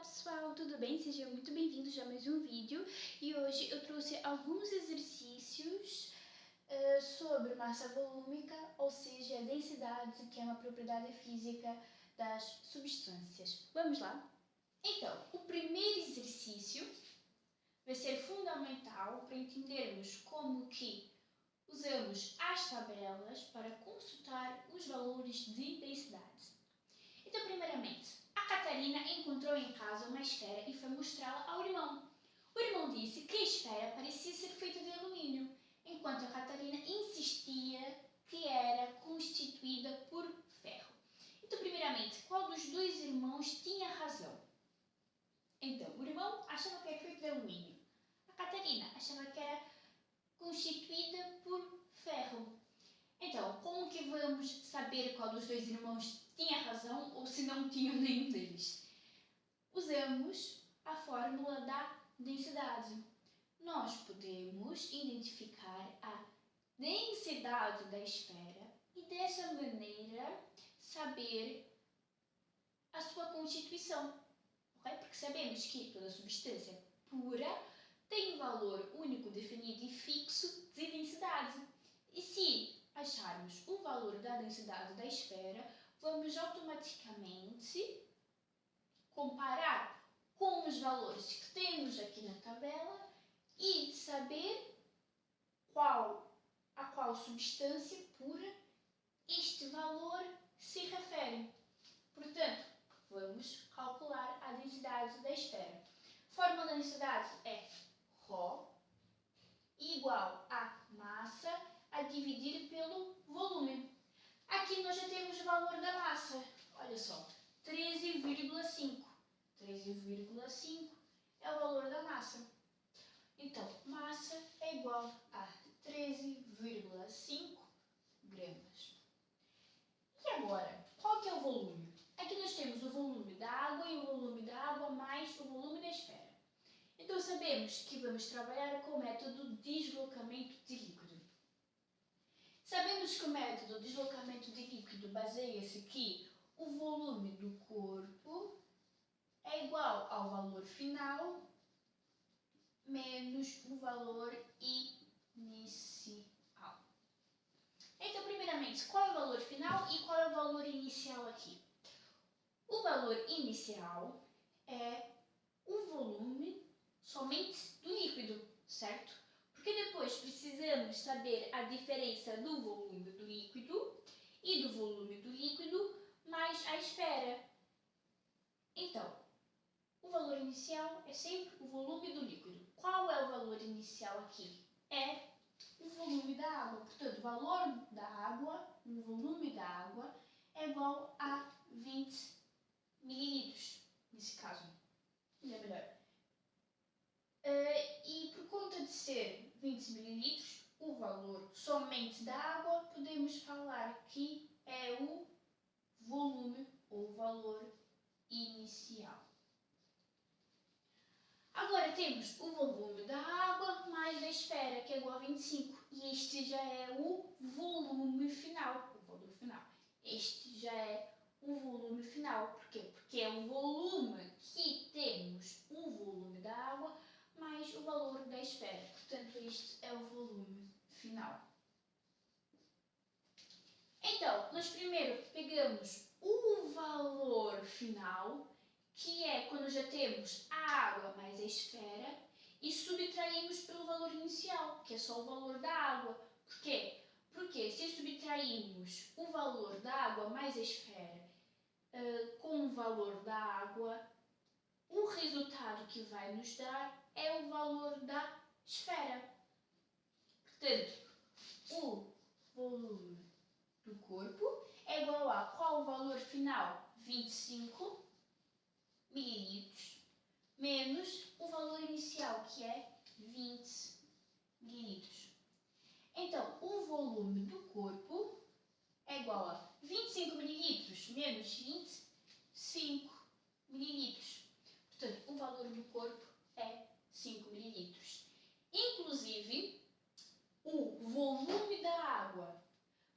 pessoal, tudo bem? Sejam muito bem-vindos a mais um vídeo e hoje eu trouxe alguns exercícios sobre massa volúmica, ou seja, densidade, que é uma propriedade física das substâncias. Vamos lá? Então, o primeiro exercício vai ser fundamental para entendermos como que usamos as tabelas para consultar os valores de densidade. Então, primeiramente, a Catarina encontrou em casa uma esfera e foi mostrá-la ao irmão. O irmão disse que a esfera parecia ser feita de alumínio, enquanto a Catarina insistia que era constituída por ferro. Então, primeiramente, qual dos dois irmãos tinha razão? Então, o irmão achava que era feita de alumínio. A Catarina achava que era constituída por ferro. Então, como que vamos saber qual dos dois irmãos tinha razão ou se não tinha nenhum deles? Usamos a fórmula da densidade. Nós podemos identificar a densidade da esfera e dessa maneira saber a sua constituição. Okay? Porque sabemos que toda substância pura tem um valor único, definido e fixo de densidade. E se acharmos o valor da densidade da esfera, vamos automaticamente comparar com os valores que temos aqui na tabela e saber a qual substância pura este valor se refere. Portanto, vamos calcular a densidade da esfera. A fórmula da densidade é ρ igual a massa a dividir pelo volume. Aqui nós já temos o valor da massa. Olha só, 13,5. 13,5 é o valor da massa. Então, massa é igual a 13,5 gramas. E agora, qual que é o volume? Aqui nós temos o volume da água e o volume da água mais o volume da esfera. Então, sabemos que vamos trabalhar com o método deslocamento de líquido. Sabemos que o método deslocamento de líquido baseia-se que o volume do corpo é igual ao valor final menos o valor inicial. Então, primeiramente, qual é o valor final e qual é o valor inicial aqui? O valor inicial é o volume somente do líquido, certo? Porque depois precisamos saber a diferença do volume do líquido e do volume do líquido mais a esfera. Então, o valor inicial é sempre o volume do líquido. Qual é o valor inicial aqui? É o volume da água. Portanto, o valor da água, o volume da água, é igual a 20 mililitros, nesse caso. Ainda melhor. E por conta de ser 20 mililitros, o valor somente da água, podemos falar que é o volume ou valor inicial. Agora temos o volume da água mais a esfera, que é igual a 25. E este já é o volume final. Este já é o volume final. Por quê? Porque é o volume que temos o volume da água mais o valor da esfera. Portanto, este é o volume final. Então, nós primeiro pegamos o valor final, que é quando já temos a água mais a esfera, e subtraímos pelo valor inicial, que é só o valor da água. Por quê? Porque se subtraímos o valor da água mais a esfera com o valor da água, o resultado que vai nos dar é o valor da esfera. Portanto, o volume do corpo é igual a qual o valor final? 25 mililitros menos o valor inicial, que é 20 mililitros. Então, o volume do corpo é igual a 25 mililitros menos 25 mililitros. Portanto, o valor do corpo é 5 mililitros. Inclusive, o volume da água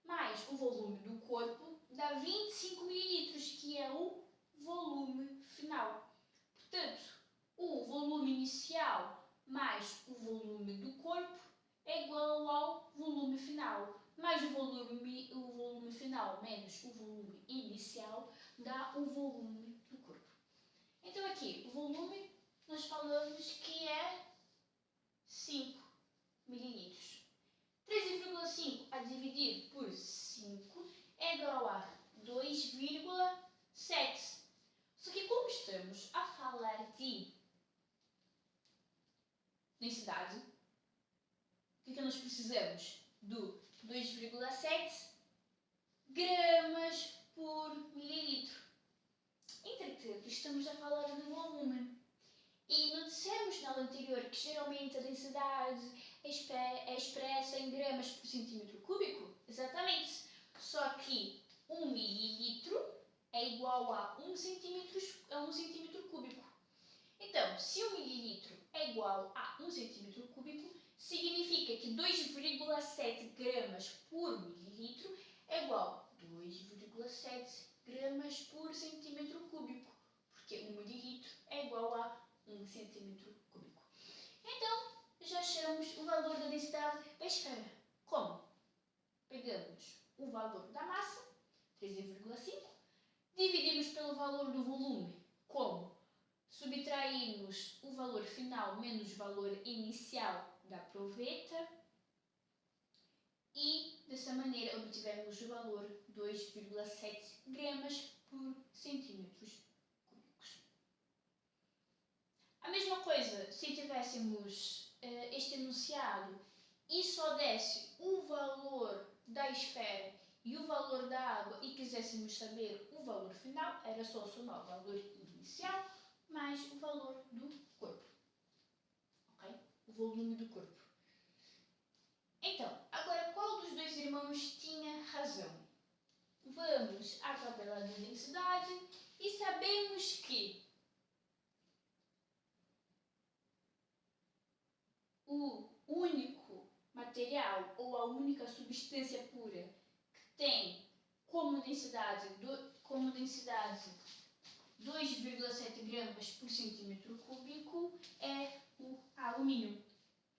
mais o volume do corpo dá 25 mililitros, que é o volume final. Portanto, mais o volume do corpo é igual ao volume final. Mais o volume final menos o volume inicial dá o volume do corpo. Então aqui, o volume, nós falamos que é 5 mililitros. 3,5 a dividir por 5 é igual a 2,7. Só que como estamos a falar de densidade, o que nós precisamos? Do 2,7 gramas por mililitro. Entretanto, estamos a falar de volume. E não dissemos na aula anterior que geralmente a densidade é expressa em gramas por centímetro cúbico? Exatamente. Só que 1 mililitro é igual a 1 centímetro cúbico. Então, se 1 mililitro é igual a 1 centímetro cúbico, significa que 2,7 gramas por mililitro é igual a 2,7 gramas por centímetro cúbico, porque 1 mililitro é igual a 1 centímetro cúbico. Então, já achamos o valor da densidade da esfera. Como? Pegamos o valor da massa, 13,5, dividimos pelo valor do volume. Como? Subtraímos o valor final menos o valor inicial da proveta e, dessa maneira, obtivemos o valor 2,7 gramas por centímetros cúbicos. A mesma coisa, se tivéssemos este enunciado e só desse o valor da esfera e o valor da água e quiséssemos saber o valor final, era só somar o valor inicial mais o valor do corpo. Ok? O volume do corpo. Então, agora qual dos dois irmãos tinha razão? Vamos à tabela de densidade e sabemos que o único material ou a única substância pura que tem como densidade 2,7 gramas por centímetro cúbico é o alumínio.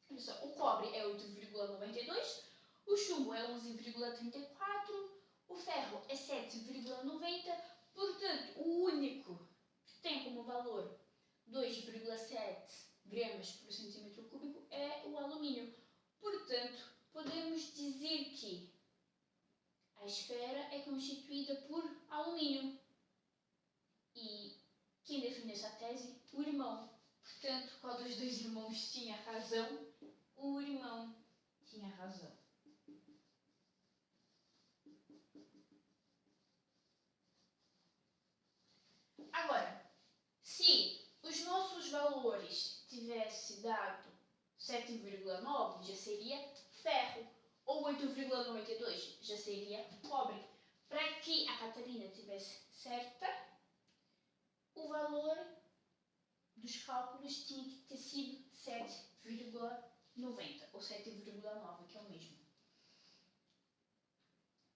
O cobre é 8,92, o chumbo é 11,34, o ferro é 7,90, portanto, o único que tem como valor 2,7 gramas por centímetro cúbico é o alumínio. Portanto, podemos dizer que a esfera é constituída por alumínio. E quem definiu essa tese? O irmão. Portanto, qual dos dois irmãos tinha razão? O irmão tinha razão. Agora, se os nossos valores tivessem dado 7,9, já seria ferro. Ou 8,92, já seria cobre. Para que a Catarina tivesse certa, o valor dos cálculos tinha que ter sido 7,90 ou 7,9, que é o mesmo.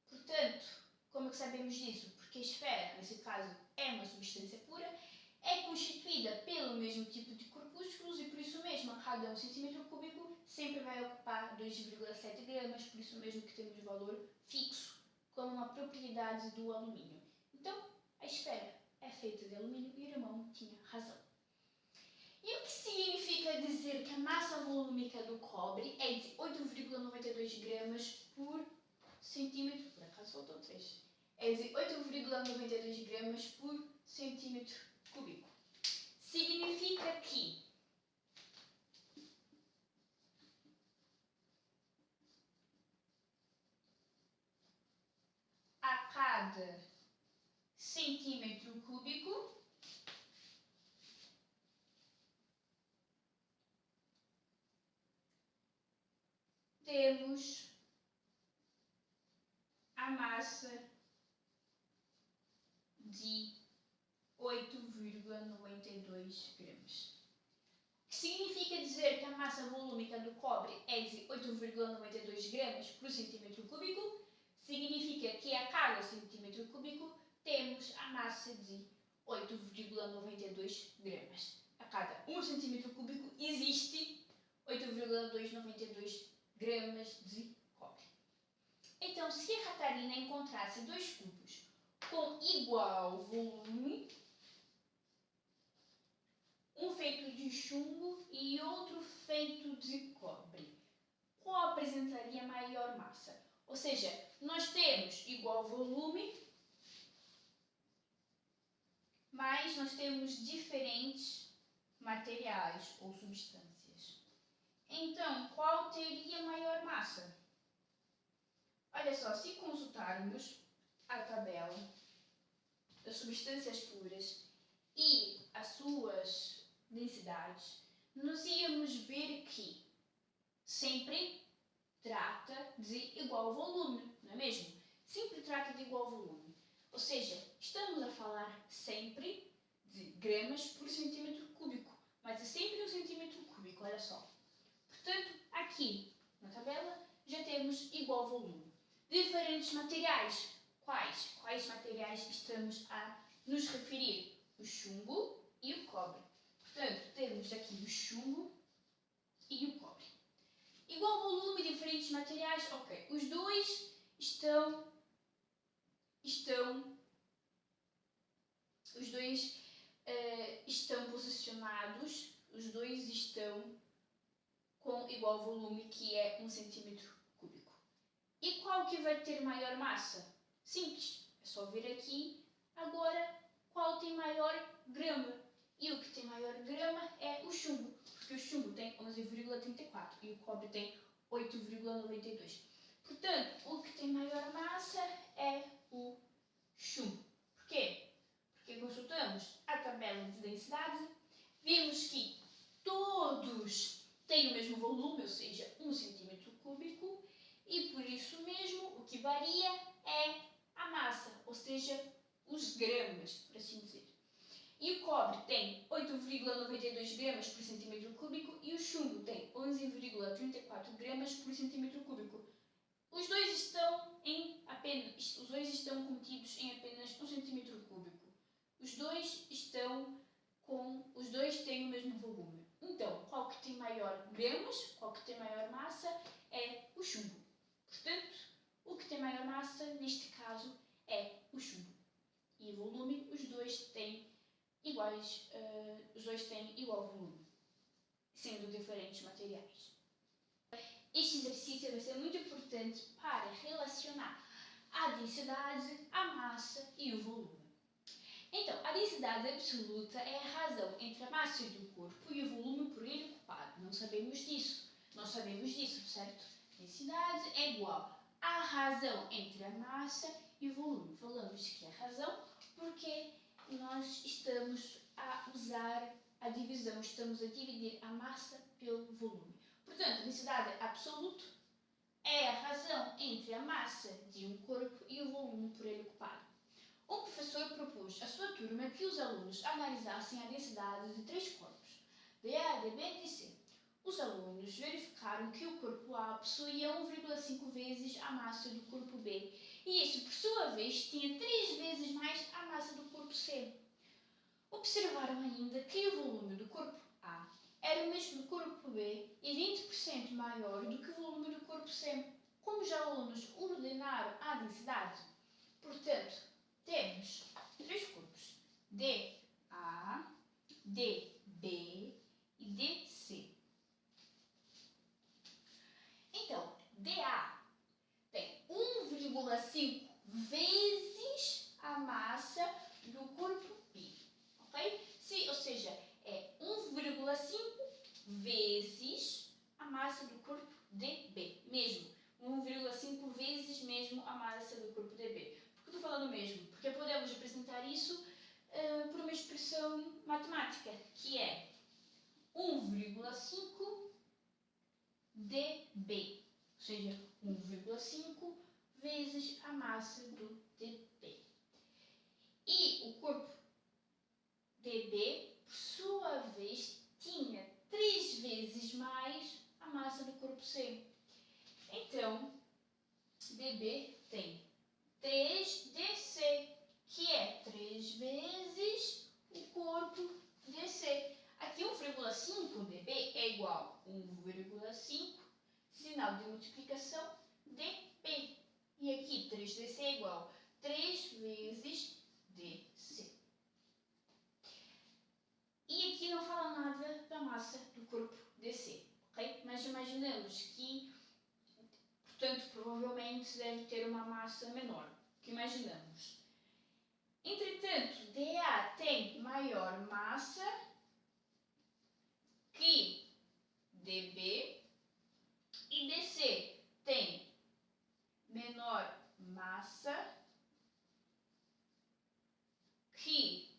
Portanto, como é que sabemos disso? Porque a esfera, nesse caso, é uma substância pura, é constituída pelo mesmo tipo de corpúsculos e por isso mesmo, a cada 1 centímetro cúbico sempre vai ocupar 2,7 gramas, por isso mesmo que temos valor fixo, como uma propriedade do alumínio. Então, a esfera é feita de alumínio e o irmão tinha razão. E o que significa dizer que a massa volúmica do cobre é de 8,92 gramas por centímetro, por acaso faltou 3, é de 8,92 gramas por centímetro cúbico. Significa que a cada centímetro cúbico temos a massa de 8,92 gramas. Que significa dizer que a massa volúmica do cobre é de 8,92 gramas por centímetro cúbico, significa que a cada centímetro cúbico temos a massa de 8,92 gramas. A cada 1 centímetro cúbico existe 1,292 gramas de cobre. Então, se a Catarina encontrasse dois cubos com igual volume, um feito de chumbo e outro feito de cobre, qual apresentaria maior massa? Ou seja, nós temos igual volume, mas nós temos diferentes materiais ou substâncias. Então, qual teria maior massa? Olha só, se consultarmos a tabela das substâncias puras e as suas densidades, nós íamos ver que sempre trata de igual volume, não é mesmo? Sempre trata de igual volume. Ou seja, estamos a falar sempre de gramas por centímetro cúbico, mas é sempre um centímetro cúbico, olha só. Portanto, aqui na tabela já temos igual volume. Diferentes materiais. Quais? Quais materiais estamos a nos referir? O chumbo e o cobre. Portanto, temos aqui o chumbo e o cobre. Igual volume, diferentes materiais, ok. Os dois estão posicionados, os dois estão com igual volume, que é 1 centímetro cúbico. E qual que vai ter maior massa? Simples, é só ver aqui agora qual tem maior grama. E o que tem maior grama é o chumbo, porque o chumbo tem 11,34 e o cobre tem 8,92. Portanto, o que tem maior massa é o chumbo. Por quê? Porque consultamos a tabela de densidade, vimos que todos têm o mesmo volume, ou seja, 1 centímetro cúbico, e por isso mesmo o que varia é a massa, ou seja, os gramas, por assim dizer. E o cobre tem 8,92 gramas por centímetro cúbico e o chumbo tem 11,34 gramas por centímetro cúbico. Os dois estão contidos em apenas 1 centímetro cúbico. Os dois têm o mesmo volume. Então, qual que tem maior gramas, qual que tem maior massa é o chumbo. Portanto, o que tem maior massa, neste caso, é o chumbo. E volume, os dois têm igual volume, sendo diferentes materiais. Este exercício vai ser muito importante para relacionar a densidade, a massa e o volume. Então, a densidade absoluta é a razão entre a massa do corpo e o volume por ele ocupado. Nós sabemos disso, certo? Densidade é igual à razão entre a massa e o volume. Falamos que é a razão porque nós estamos a usar a divisão, estamos a dividir a massa pelo volume. Portanto, a densidade absoluta é a razão entre a massa de um corpo e o volume por ele ocupado. O professor propôs à sua turma que os alunos analisassem a densidade de 3 corpos, DA, DB e DC. Os alunos verificaram que o corpo A possuía 1,5 vezes a massa do corpo B, e isso, por sua vez, tinha 3 vezes mais a massa do corpo C. Observaram ainda que o volume do corpo A era o mesmo do corpo B e 20% maior do que o volume do corpo C. Como já os alunos ordenaram a densidade, portanto, temos 3 corpos, DA, DB e DC. Então, DA tem 1,5 vezes a massa do corpo B, ok? Ou seja, é 1,5 vezes a massa do corpo DB, mesmo. 1,5 vezes mesmo a massa do corpo DB. Por que estou falando mesmo? Porque podemos representar isso por uma expressão matemática, que é 1,5 dB, ou seja, 1,5 vezes a massa do dB. E o corpo dB, por sua vez, tinha 3 vezes mais a massa do corpo C. Então, dB tem 3dC, que é 3 vezes o corpo DC. Aqui 1,5 1,5 dB é igual a 1,5 sinal de multiplicação dP. E aqui 3dC é igual a 3 vezes dC. E aqui não fala nada da massa do corpo DC, ok? Mas imaginamos que, portanto, provavelmente deve ter uma massa menor, que imaginamos. Entretanto, DA tem maior massa que DB e DC tem menor massa que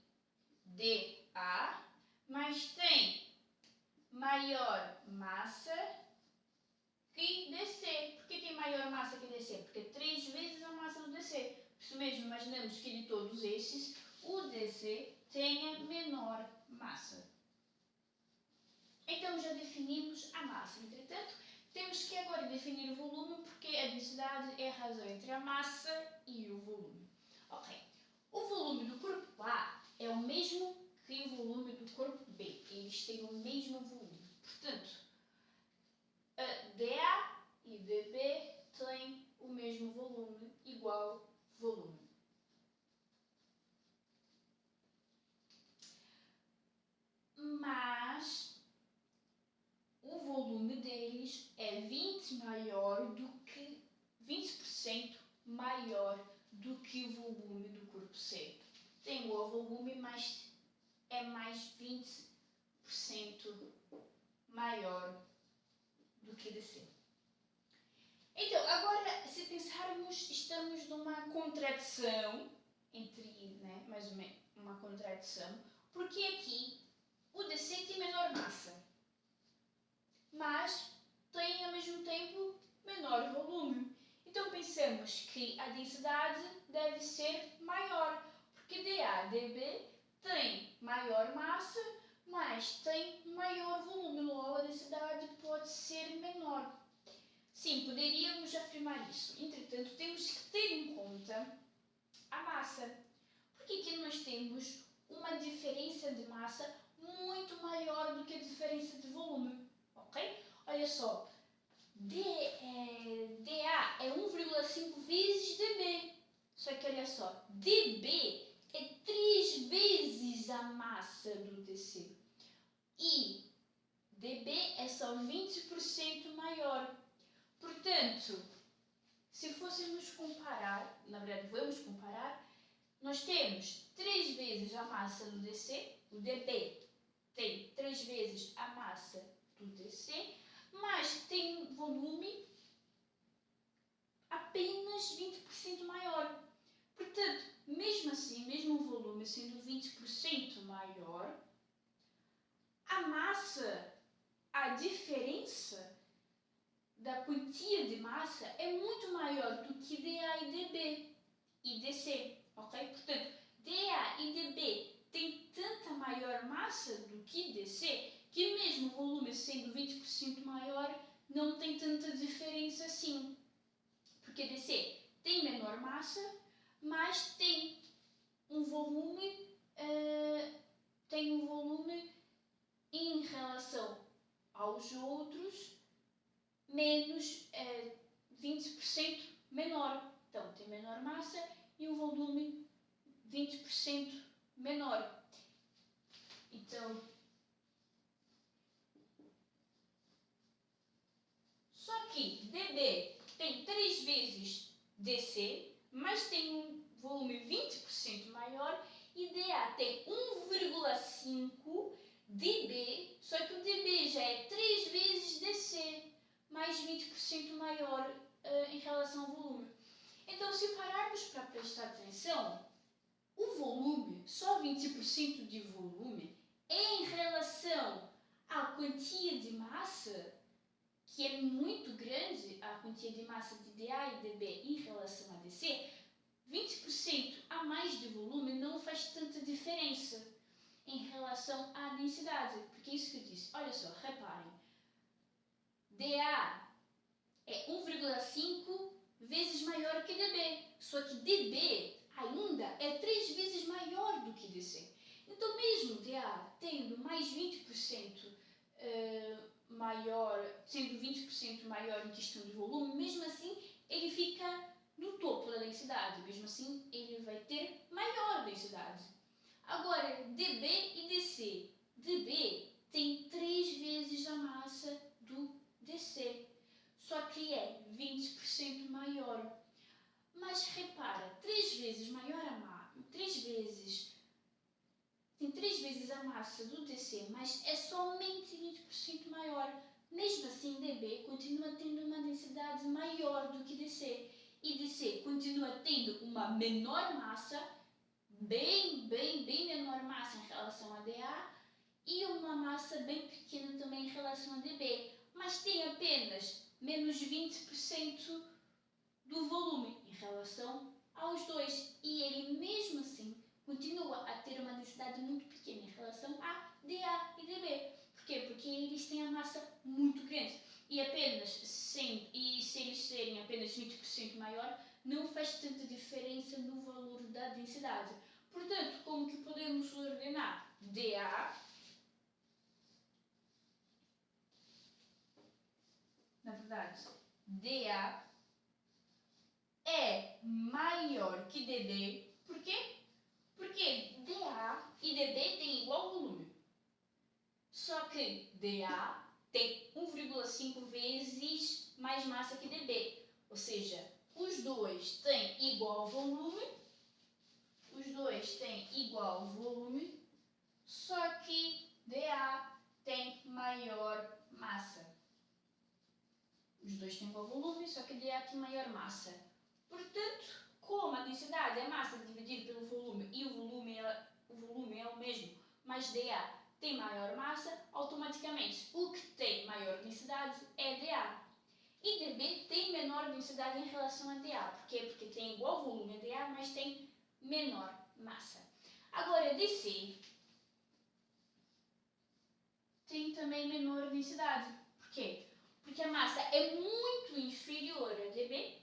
DA, mas tem maior massa que DC. Por que tem maior massa que DC? Porque é 3 vezes a massa do DC. Por isso mesmo, imaginamos que de todos esses, o DC tenha menor massa. Então já definimos a massa. Entretanto, temos que agora definir o volume, porque a densidade é a razão entre a massa e o volume. Ok. O volume do corpo A é o mesmo que o volume do corpo B. Eles têm o mesmo volume. Portanto, DA e DB têm o mesmo volume, igual volume. Mas o volume deles é 20% maior do que o volume do corpo C. Tem o volume, mas é mais 20% maior do que DC. Então, agora, se pensarmos, estamos numa contradição mais ou menos uma contradição, porque aqui o DC tem menor massa, mas tem ao mesmo tempo menor volume. Então pensamos que a densidade deve ser maior, porque DA e DB tem maior massa, mas tem maior volume, logo a densidade pode ser menor. Sim, poderíamos afirmar isso. Entretanto, temos que ter em conta a massa. Porque aqui nós temos uma diferença de massa muito maior do que a diferença de volume. Ok? Olha só. DA é 1,5 vezes DB. Só que olha só. DB é 3 vezes a massa do DC. E DB é só 20% maior. Portanto, se fôssemos comparar, na verdade vamos comparar, nós temos 3 vezes a massa do DC, o DB tem 3 vezes a massa do DC, mas tem um volume apenas 20% maior. Portanto, mesmo assim, mesmo o volume sendo 20% maior, a massa, a diferença da quantia de massa é muito maior do que DA e DB e DC, ok? Portanto, DA e DB têm tanta maior massa do que DC que mesmo o volume sendo 20% maior não tem tanta diferença assim, porque DC tem menor massa, mas tem um volume em relação aos outros menos 20% menor. Então, tem menor massa e um volume 20% menor. Então, só que DB tem 3 vezes DC, mas tem um volume 20% maior, e DA tem 1,5 dB, só que o dB já é 3 vezes DC, mais 20% maior em relação ao volume. Então, se pararmos para prestar atenção, o volume, só 20% de volume, em relação à quantia de massa, que é muito grande, a quantia de massa de DA e DB em relação a DC, 20% a mais de volume não faz tanta diferença em relação à densidade. Porque é isso que eu disse. Olha só, reparem. DA é 1,5 vezes maior que DB. Só que DB ainda é 3 vezes maior do que DC. Então, mesmo DA tendo mais 20% maior, sendo 20% maior em questão de volume, mesmo assim ele fica no topo da densidade, mesmo assim ele vai ter maior densidade. Agora, dB e dC. dB tem 3 vezes a massa do dC, só que é 20% maior. Mas repara, 3 vezes maior a massa, tem 3 vezes a massa do dC, mas é somente 20% maior. Mesmo assim, dB continua tendo uma densidade maior do que dC. E dC continua tendo uma menor massa, bem menor massa em relação a dA, e uma massa bem pequena também em relação a dB. Mas tem apenas menos 20% do volume em relação aos dois. E ele mesmo assim continua a ter uma densidade muito pequena em relação a dA e dB. Por quê? Porque eles têm a massa muito grande. E se eles serem apenas 20% maior, não faz tanta diferença no valor da densidade. Portanto, como que podemos ordenar? dA, na verdade, dA é maior que dB. Por quê? Porque dA e dB têm igual volume. Só que dA tem 1,5 vezes mais massa que dB. Ou seja, os dois têm igual volume. Só que dA tem maior massa. Os dois têm igual volume, só que dA tem maior massa. Portanto, como a densidade é a massa dividida pelo volume e o volume é o mesmo, mas dA tem maior massa, automaticamente o que tem maior densidade é dA. E dB tem menor densidade em relação a dA. Por quê? Porque tem igual volume a dA, mas tem menor massa. Agora, dC tem também menor densidade. Por quê? Porque a massa é muito inferior a dB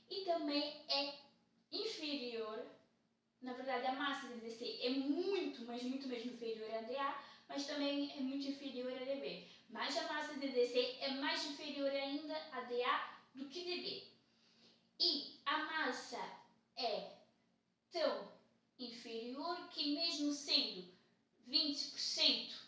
e também é inferior, na verdade a massa de dC é muito, mas muito mesmo inferior a dA, mas também é muito inferior a dB. Mas a massa de dC é mais inferior ainda a dA do que dB. E a massa é tão inferior que mesmo sendo 20%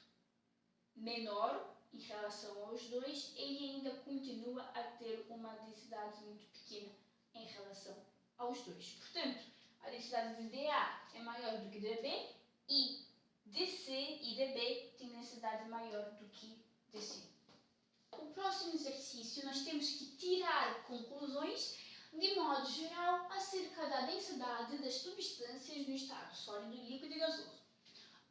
menor em relação aos dois, ele ainda continua a ter uma densidade muito pequena em relação aos dois. Portanto, a densidade de dA é maior do que dB e dC e dB têm densidade maior do que dC. O próximo exercício nós temos que tirar conclusões de modo geral acerca da densidade das substâncias no estado sólido, líquido e gasoso.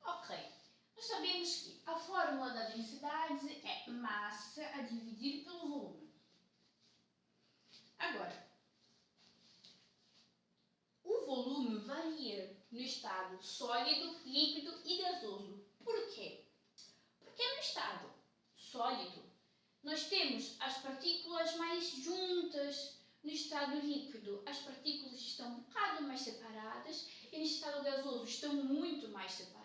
Ok. Nós sabemos que a fórmula da densidade é massa a dividir pelo volume. Agora, o volume varia no estado sólido, líquido e gasoso. Por quê? Porque no estado sólido nós temos as partículas mais juntas. No estado líquido as partículas estão um bocado mais separadas e no estado gasoso estão muito mais separadas.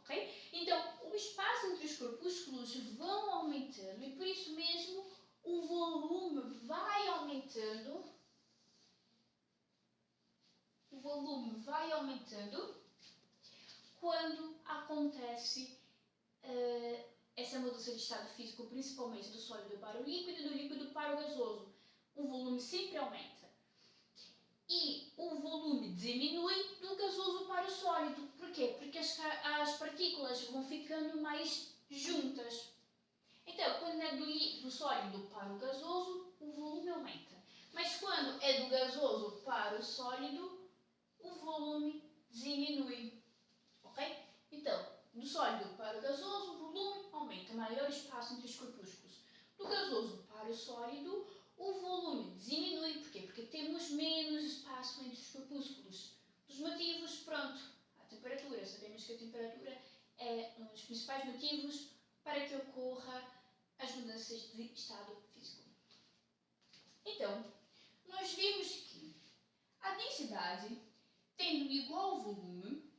Okay? Então, o espaço entre os corpúsculos vão aumentando e por isso mesmo o volume vai aumentando. O volume vai aumentando quando acontece essa mudança de estado físico, principalmente do sólido para o líquido e do líquido para o gasoso. O volume sempre aumenta. E o volume diminui do gasoso para o sólido. Por quê? Porque as partículas vão ficando mais juntas. Então, quando é do sólido para o gasoso, o volume aumenta. Mas quando é do gasoso para o sólido, o volume diminui. Ok? Então, do sólido para o gasoso, o volume aumenta, maior espaço entre os corpúsculos. Do gasoso para o sólido, o volume diminui. Porquê? Porque temos menos espaço entre os corpúsculos. Dos motivos, pronto, a temperatura. Sabemos que a temperatura é um dos principais motivos para que ocorra as mudanças de estado físico. Então, nós vimos que a densidade, tendo igual volume,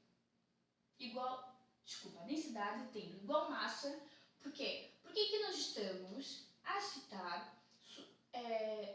a densidade tendo igual massa, por quê? Porque aqui nós estamos a citar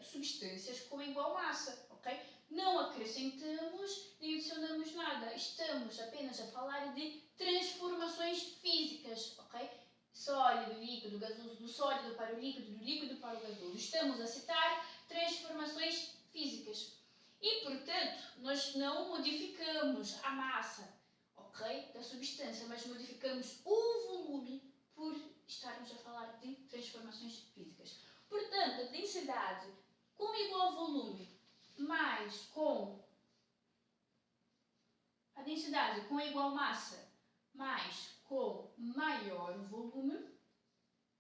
substâncias com igual massa, ok? Não acrescentamos nem adicionamos nada, estamos apenas a falar de transformações físicas, ok? Sólido, líquido, gasoso, do sólido para o líquido, do líquido para o gasoso. Estamos a citar transformações físicas. E, portanto, nós não modificamos a massa, ok, da substância, mas modificamos o volume por estarmos a falar de transformações físicas. Portanto, a densidade com igual volume mais com a densidade com igual massa mais com maior volume,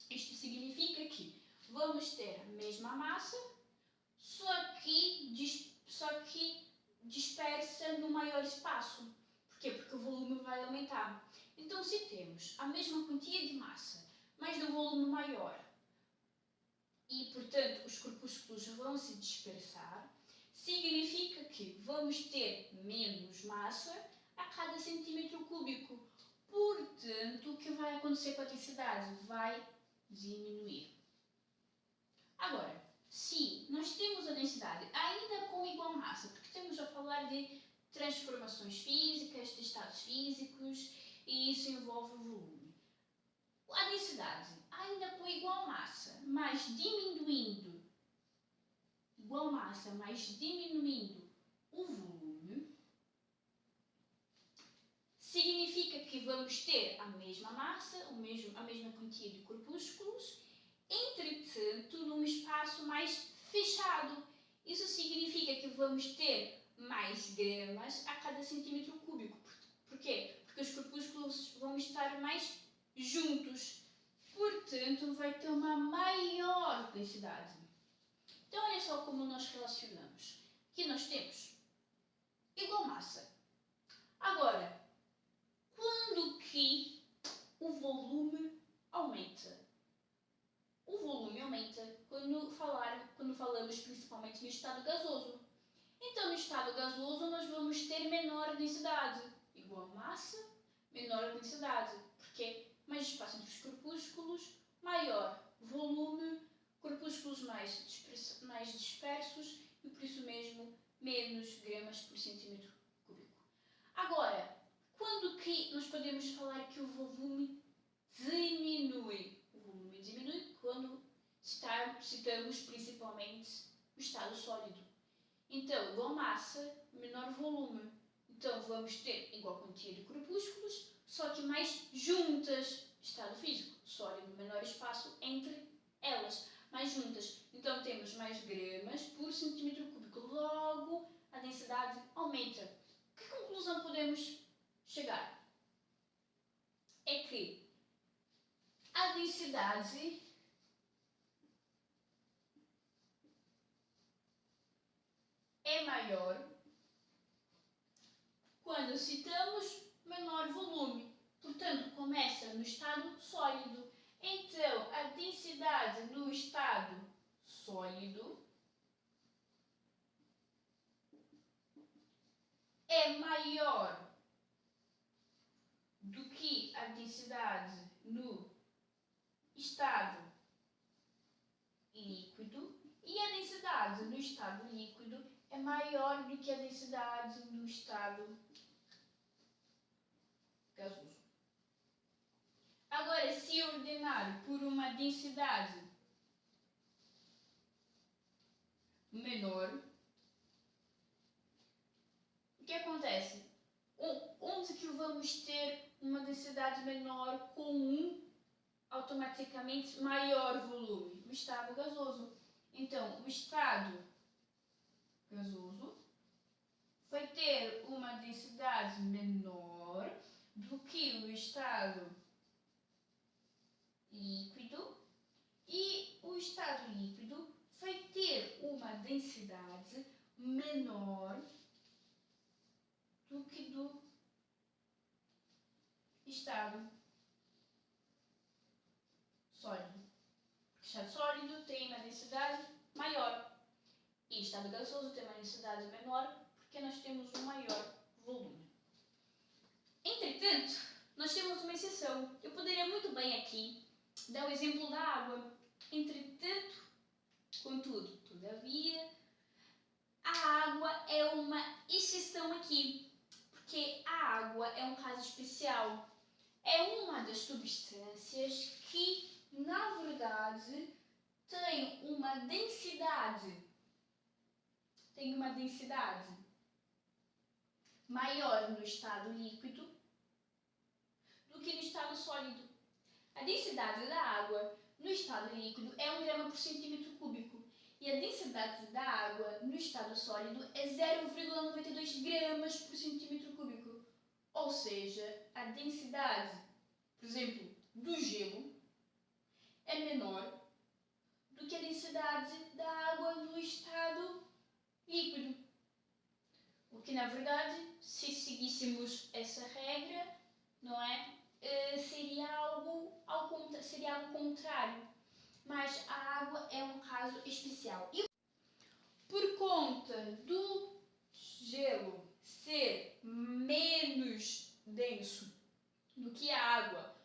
isto significa que vamos ter a mesma massa, só que dispersa no maior espaço. Porquê? Porque o volume vai aumentar. Então, se temos a mesma quantia de massa, mas de um volume maior, e, portanto, os corpúsculos vão se dispersar, significa que vamos ter menos massa a cada centímetro cúbico. Portanto, o que vai acontecer com a densidade? Vai diminuir. Agora, se nós temos a densidade ainda com igual massa, porque estamos a falar de transformações físicas, de estados físicos, e isso envolve o volume. A densidade ainda com igual massa, mas diminuindo, igual massa, mas diminuindo o volume, significa que vamos ter a mesma massa, a mesma quantia de corpúsculos, entretanto, num espaço mais fechado. Isso significa que vamos ter mais gramas a cada centímetro cúbico. Porquê? Porque os corpúsculos vão estar mais juntos. Portanto, vai ter uma maior densidade. Então, olha só como nós relacionamos. Aqui nós temos igual massa. Agora, quando que o volume aumenta? O volume aumenta quando falamos principalmente no estado gasoso. Então, no estado gasoso, nós vamos ter menor densidade. Igual massa, menor densidade. Porque mais espaço entre os corpúsculos, maior volume, corpúsculos mais dispersos e, por isso mesmo, menos gramas por centímetro cúbico. Agora, quando que nós podemos falar que o volume diminui? O volume diminui quando citamos principalmente o estado sólido. Então, igual massa, menor volume. Então, vamos ter igual quantia de corpúsculos, só que mais juntas. Estado físico, sólido, menor espaço entre elas, mais juntas. Então, temos mais gramas por centímetro cúbico. Logo, a densidade aumenta. Que conclusão podemos chegar? É que a densidade é maior quando citamos menor volume. Portanto, começa no estado sólido. Então, a densidade no estado sólido é maior do que a densidade no estado líquido, e a densidade no estado líquido é maior do que a densidade no estado gasoso. Agora, se ordenar por uma densidade menor, o que acontece? Onde que vamos ter uma densidade menor com automaticamente maior volume? O estado gasoso. Então, o estado gasoso vai ter uma densidade menor do que o estado líquido, e o estado líquido vai ter uma densidade menor do que do estado sólido. O estado sólido tem uma densidade maior e o estado gasoso tem uma densidade menor porque nós temos um maior volume. Entretanto, nós temos uma exceção. Eu poderia muito bem aqui dá o exemplo da água. Entretanto, contudo, todavia, a água é uma exceção aqui, porque a água é um caso especial. É uma das substâncias que, na verdade, tem uma densidade maior no estado líquido do que no estado sólido. A densidade da água no estado líquido é 1 grama por centímetro cúbico e a densidade da água no estado sólido é 0,92 gramas por centímetro cúbico. Ou seja, a densidade, por exemplo, do gelo é menor do que a densidade da água no estado líquido. O que, na verdade, se seguíssemos essa regra, não é? Seria algo contrário. Mas a água é um caso especial. E por conta do gelo ser menos denso do que a água,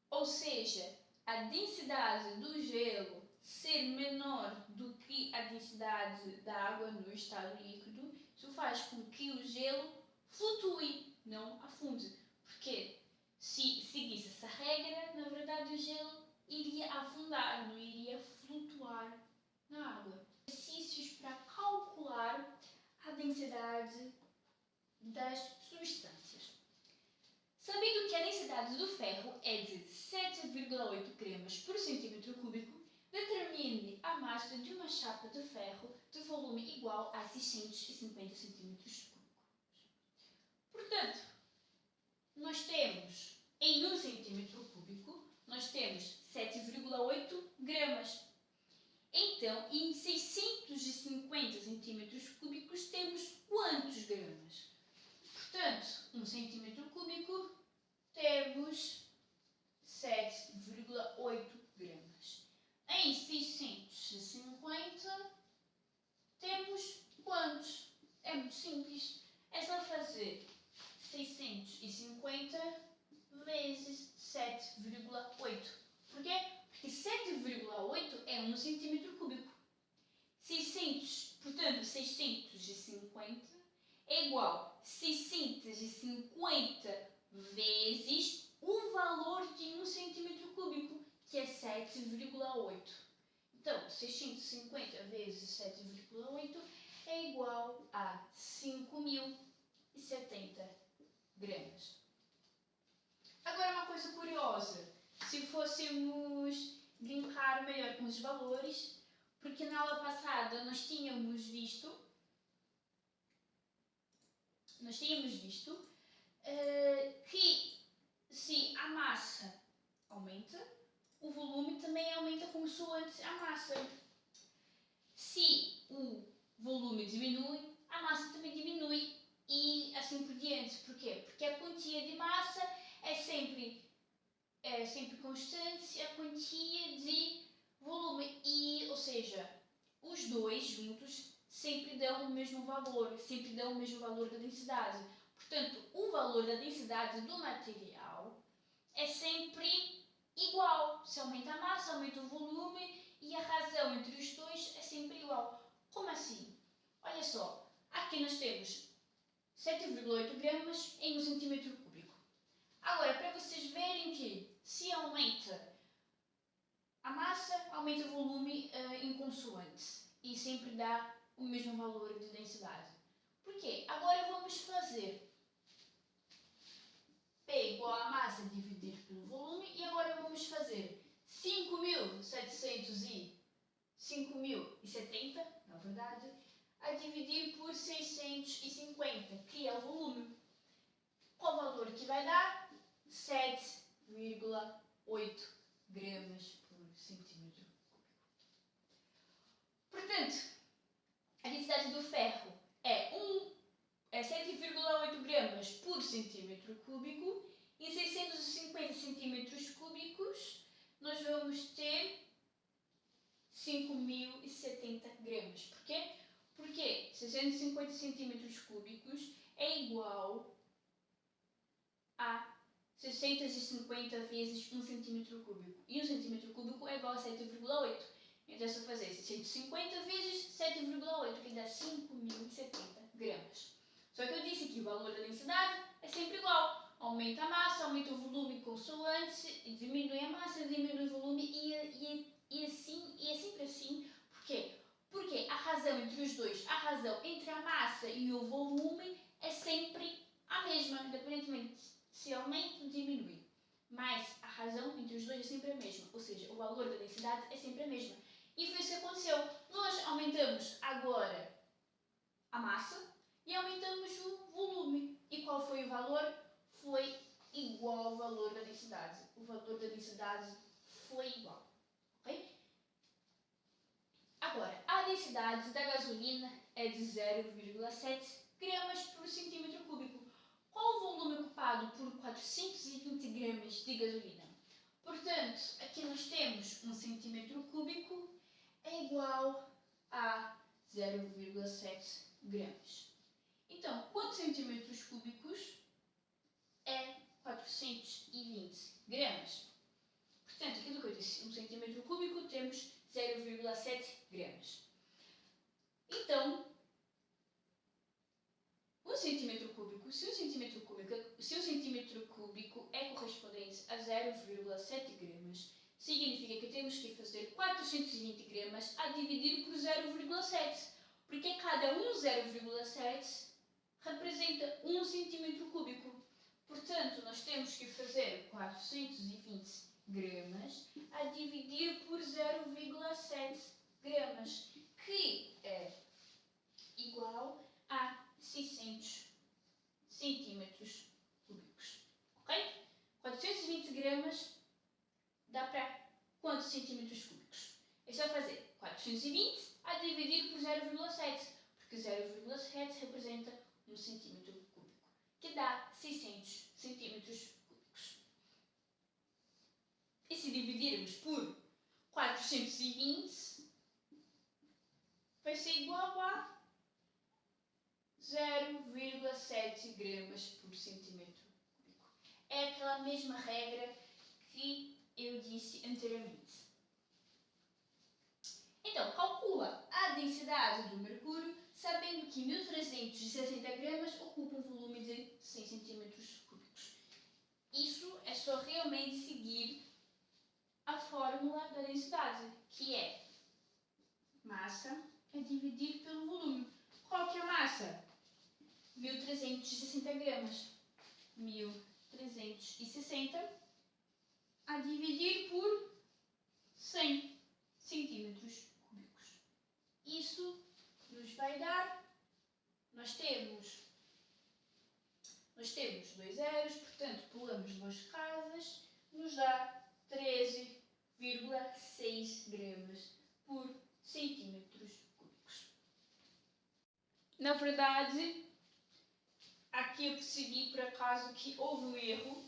ou seja, a densidade do gelo ser menor do que a densidade da água no estado líquido, isso faz com que o gelo flutue, não afunde. Porque se seguisse essa regra, na verdade o gelo iria afundar, não iria flutuar na água. Exercícios para calcular a densidade das substâncias. Sabendo que a densidade do ferro é de 7,8 gramas por centímetro cúbico, determine a massa de uma chapa de ferro de volume igual a 650 centímetros cúbicos. Portanto, nós temos em 1 centímetro cúbico, nós temos 7,8 gramas. Então, em 650 centímetros cúbicos, temos quantos gramas? Portanto, 1 centímetro cúbico, temos 7,8 gramas. Em 650, temos quantos? É muito simples. É só fazer 650 vezes 7,8. Porquê? Porque 7,8 é 1 centímetro cúbico. 650 é igual a 650 vezes o valor de 1 centímetro cúbico, que é 7,8. Então, 650 vezes 7,8 é igual a 5.070 gramas. Agora, uma coisa curiosa. Se fôssemos brincar melhor com os valores, porque na aula passada nós tínhamos visto que se a massa aumenta, o volume também aumenta consoante a massa. Se o volume diminui, a massa também diminui e assim por diante. Porquê? Porque a quantia de massa é sempre constante a quantia de volume ou seja, os dois juntos sempre dão o mesmo valor da densidade. Portanto, o valor da densidade do material é sempre igual. Se aumenta a massa, aumenta o volume e a razão entre os dois é sempre igual. Como assim? Olha só, aqui nós temos 7,8 gramas em 1 centímetro cúbico. Agora, para vocês verem que se aumenta a massa, aumenta o volume em consoante e sempre dá o mesmo valor de densidade. Porquê? Agora vamos fazer P igual a massa dividir pelo volume e agora vamos fazer 5.070, na verdade, a dividir por 650, que é o volume. Qual o valor que vai dar? 7,8 gramas por centímetro cúbico. Portanto, a densidade do ferro é 7,8 gramas por centímetro cúbico e em 650 centímetros cúbicos nós vamos ter 5.070 gramas. Porquê? Porque 650 centímetros cúbicos é igual a 650 vezes 1 centímetro cúbico. E 1 centímetro igual a 7,8. Então é só fazer 150 vezes 7,8, que dá 5.070 gramas. Só que eu disse que o valor da densidade é sempre igual. Aumenta a massa, aumenta o volume consoante, diminui a massa, diminui o volume e é sempre assim. Por quê? Porque a razão entre os dois, a razão entre a massa e o volume é sempre a mesma, independentemente se aumenta ou diminui. Mas a razão entre os dois é sempre a mesma, ou seja, o valor da densidade é sempre a mesma. E foi isso que aconteceu. Nós aumentamos agora a massa e aumentamos o volume. E qual foi o valor? Foi igual ao valor da densidade. O valor da densidade foi igual. Ok? Agora, a densidade da gasolina é de 0,7 gramas por centímetro cúbico. Qual o volume ocupado por 420 gramas de gasolina? Portanto, aqui nós temos 1 centímetro cúbico é igual a 0,7 gramas. Então, quantos centímetros cúbicos é 420 gramas? Portanto, aquilo que eu disse, 1 centímetro cúbico temos 0,7 gramas. Então, 1 centímetro cúbico, se 1 centímetro cúbico é correspondente a 0,7 gramas, significa que temos que fazer 420 gramas a dividir por 0,7, porque cada 0,7 representa 1 centímetro cúbico. Portanto, nós temos que fazer 420 gramas a dividir por 0,7 gramas, que é igual a 600 centímetros cúbicos. Ok? 420 gramas dá para quantos centímetros cúbicos? É só fazer 420 a dividir por 0,7, porque 0,7 representa 1 centímetro cúbico, que dá 600 centímetros cúbicos. E se dividirmos por 420, vai ser igual a 0,7 gramas por centímetro cúbico. É aquela mesma regra que eu disse anteriormente. Então, calcula a densidade do mercúrio, sabendo que 1360 gramas ocupa um volume de 100 centímetros cúbicos. Isso é só realmente seguir a fórmula da densidade, que é massa a dividir pelo volume. Qual que é a massa? 1360 gramas. 1360 a dividir por 100 centímetros cúbicos. Isso nos vai dar, nós temos 2 zeros, portanto pulamos 2 casas, nos dá 13,6 gramas por centímetros cúbicos. Na verdade, aqui eu percebi por acaso que houve um erro.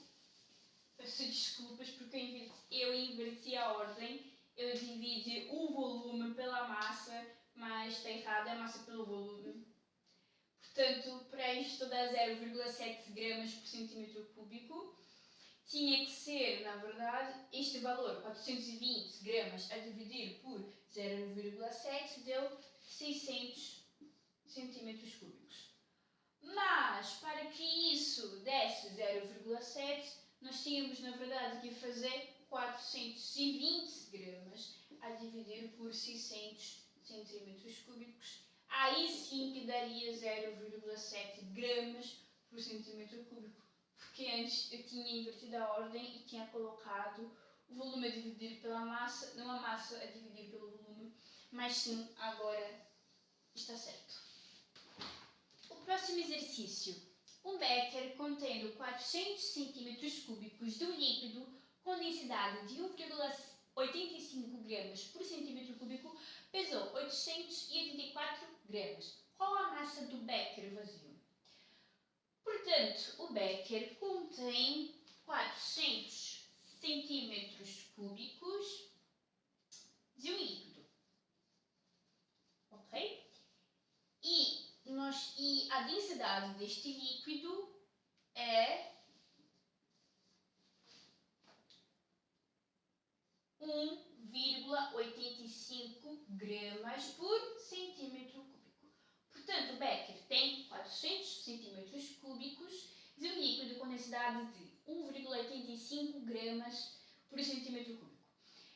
Peço desculpas porque eu inverti a ordem. Eu dividi o volume pela massa, mas está errado, é a massa pelo volume. Portanto, para isto dá 0,7 gramas por centímetro cúbico. Tinha que ser, na verdade, este valor, 420 gramas a dividir por 0,7, deu 600 centímetros cúbicos. Mas, para que isso desse 0,7, nós tínhamos, na verdade, que fazer 420 gramas a dividir por 600 centímetros cúbicos. Aí sim que daria 0,7 gramas por centímetro cúbico. Porque antes eu tinha invertido a ordem e tinha colocado o volume a dividir pela massa, não a massa a dividir pelo volume, mas sim, agora está certo. O próximo exercício. Um becker contendo 400 cm cúbicos de um líquido com densidade de 1,85 gramas por centímetro cúbico pesou 884 gramas. Qual a massa do becker vazio? Portanto, o becker contém 400 centímetros cúbicos de um líquido. Ok? E a densidade deste líquido é 1,85 1,85 gramas por centímetro cúbico. Portanto, o Becker tem 400 centímetros cúbicos de um líquido com densidade de 1,85 gramas por centímetro cúbico.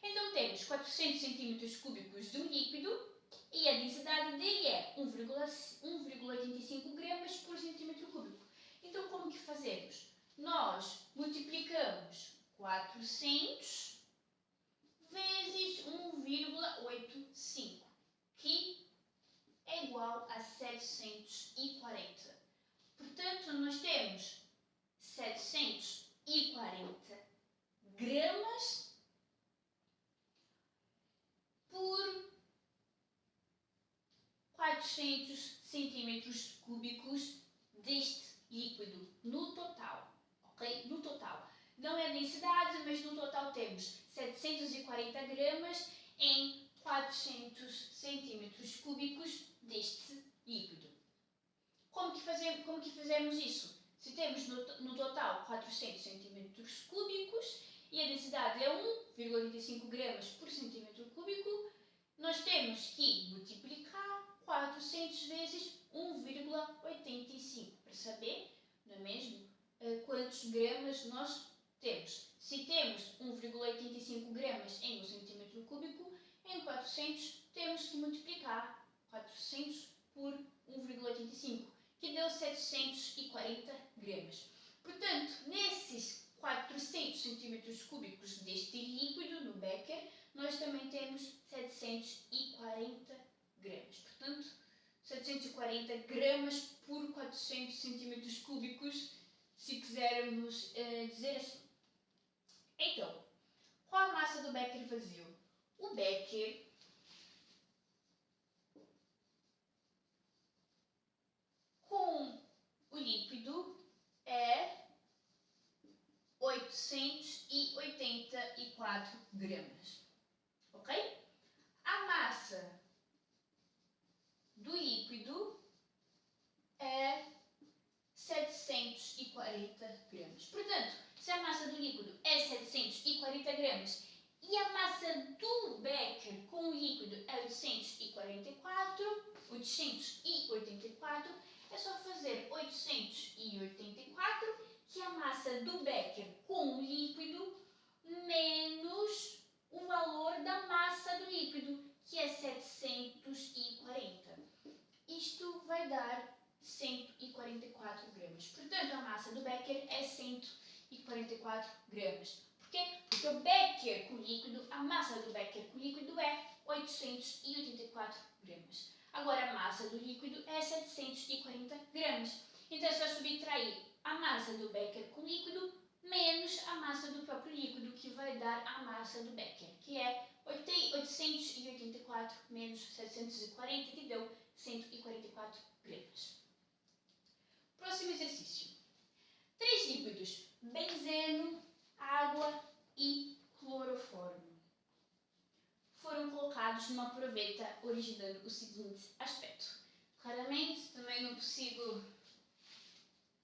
Então, temos 400 centímetros cúbicos de um líquido e a densidade dele é 1,85 gramas por centímetro cúbico. Então, como que fazemos? Nós multiplicamos 400 vezes 1,85, que é igual a 740. Portanto, nós temos 740 gramas por 400 centímetros cúbicos deste líquido no total, ok? No total. Não é a densidade, mas no total temos 740 gramas em 400 centímetros cúbicos deste líquido. Como que fazemos isso? Se temos no total 400 centímetros cúbicos e a densidade é 1,85 gramas por centímetro cúbico, nós temos que multiplicar 400 vezes 1,85 para saber, não é mesmo, quantos gramas nós temos. Se temos 1,85 gramas em 1 centímetro cúbico, em 400 temos que multiplicar 400 por 1,85, que deu 740 gramas. Portanto, nesses 400 centímetros cúbicos deste líquido no Becker, nós também temos 740 gramas. Portanto, 740 gramas por 400 centímetros cúbicos, se quisermos dizer assim. Então, qual a massa do Becker vazio? O Becker com o líquido é 884 gramas, ok? A massa do líquido é 740 gramas. Portanto, se a massa do líquido é 740 gramas e a massa do Becker com o líquido é 884, é só fazer 884, que é a massa do Becker com o líquido, menos o valor da massa do líquido, que é 740. Isto vai dar 144 gramas. Portanto, a massa do Becker é 144 gramas. Porquê? Porque o Becker com líquido, a massa do Becker com líquido é 884 gramas. Agora, a massa do líquido é 740 gramas. Então, é só subtrair a massa do Becker com líquido menos a massa do próprio líquido, que vai dar a massa do Becker, que é 884 menos 740, que deu 144 gramas. Próximo exercício. 3 líquidos: benzeno, água e cloroformo foram colocados numa proveta, originando o seguinte aspecto. Claramente, também não consigo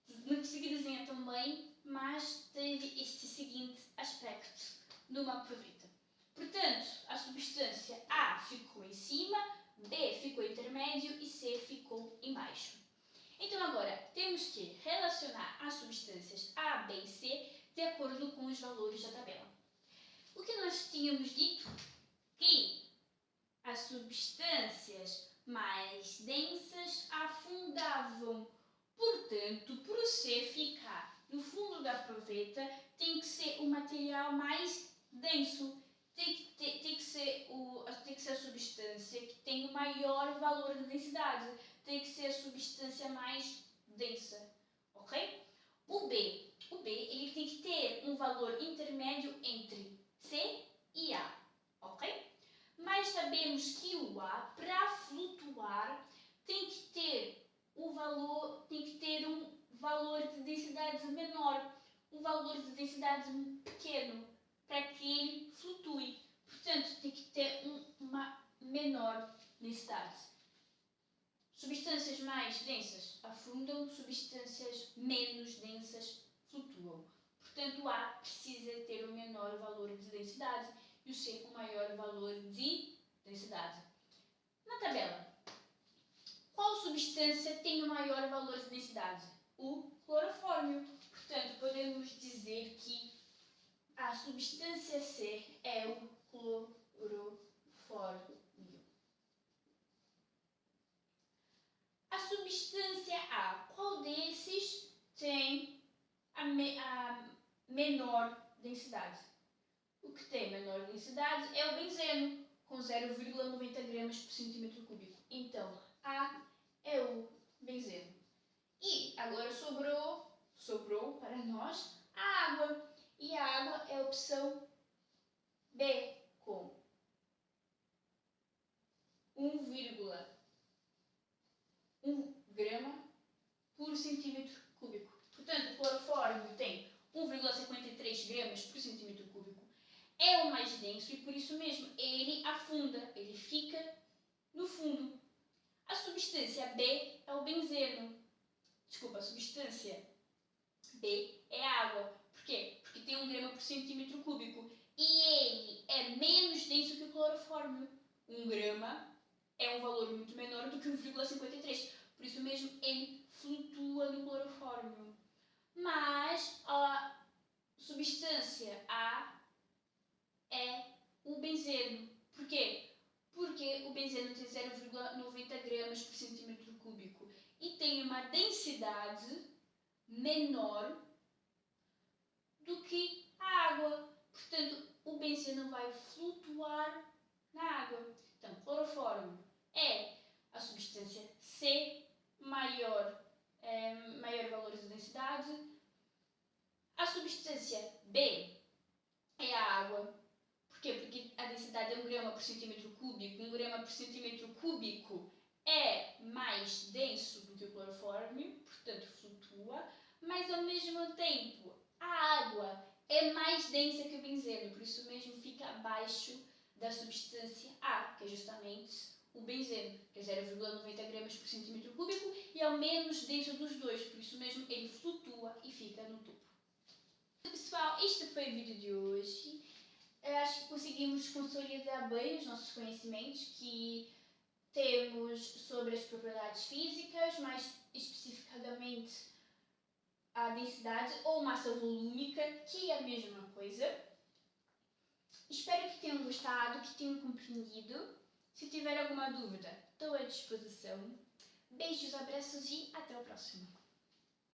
desenhar tão bem, mas teve este seguinte aspecto numa proveta. Portanto, a substância A ficou em cima, B ficou intermédio e C ficou embaixo. Então agora temos que relacionar as substâncias A, B e C de acordo com os valores da tabela. O que nós tínhamos dito? Que as substâncias mais densas afundavam. Portanto, para o C ficar no fundo da proveta, tem que ser o material mais denso. Tem que ser a substância que tem o maior valor de densidade. Tem que ser a substância mais densa. Ok? O B ele tem que ter um valor intermédio entre C e A. Ok? Mas sabemos que o A, para flutuar, tem que ter um valor de densidade menor, um valor de densidade pequeno, para que ele flutue. Portanto, tem que ter uma menor densidade. Substâncias mais densas afundam, substâncias menos densas flutuam. Portanto, o A precisa ter um menor valor de densidade e o C o maior valor de densidade. Na tabela, qual substância tem o maior valor de densidade? O clorofórmio. Portanto, podemos dizer que a substância C é o clorofórmio. A substância A, qual desses tem a menor densidade? O que tem menor densidade é o benzeno, com 0,90 gramas por centímetro cúbico. Então, A é o benzeno. E agora sobrou para nós a água. E a água é a opção B, com 1,1 grama por centímetro cúbico. Portanto, o clorofórmio tem 1,53 gramas por centímetro cúbico. É o mais denso e por isso mesmo ele afunda, ele fica no fundo. A substância B é o benzeno. Desculpa, a substância B é água. Por quê? Porque tem 1 grama por centímetro cúbico e ele é menos denso que o clorofórmio. 1 grama é um valor muito menor do que 1,53. Por isso mesmo ele flutua no clorofórmio. Mas a substância A é o benzeno. Por quê? Porque o benzeno tem 0,90 gramas por centímetro cúbico e tem uma densidade menor do que a água. Portanto, o benzeno vai flutuar na água. Então, clorofórmio é a substância C, maior valor de densidade. A substância B é a água. Por quê? Porque a densidade é 1 grama por centímetro cúbico. 1 grama por centímetro cúbico é mais denso do que o clorofórmio, portanto flutua, mas ao mesmo tempo a água é mais densa que o benzeno, por isso mesmo fica abaixo da substância A, que é justamente o benzeno, que é 0,90 gramas por centímetro cúbico e é o menos denso dos dois, por isso mesmo ele flutua e fica no topo. Pessoal, este foi o vídeo de hoje. Eu acho que conseguimos consolidar bem os nossos conhecimentos que temos sobre as propriedades físicas, mais especificadamente a densidade ou massa volúmica, que é a mesma coisa. Espero que tenham gostado, que tenham compreendido. Se tiver alguma dúvida, estou à disposição. Beijos, abraços e até o próximo.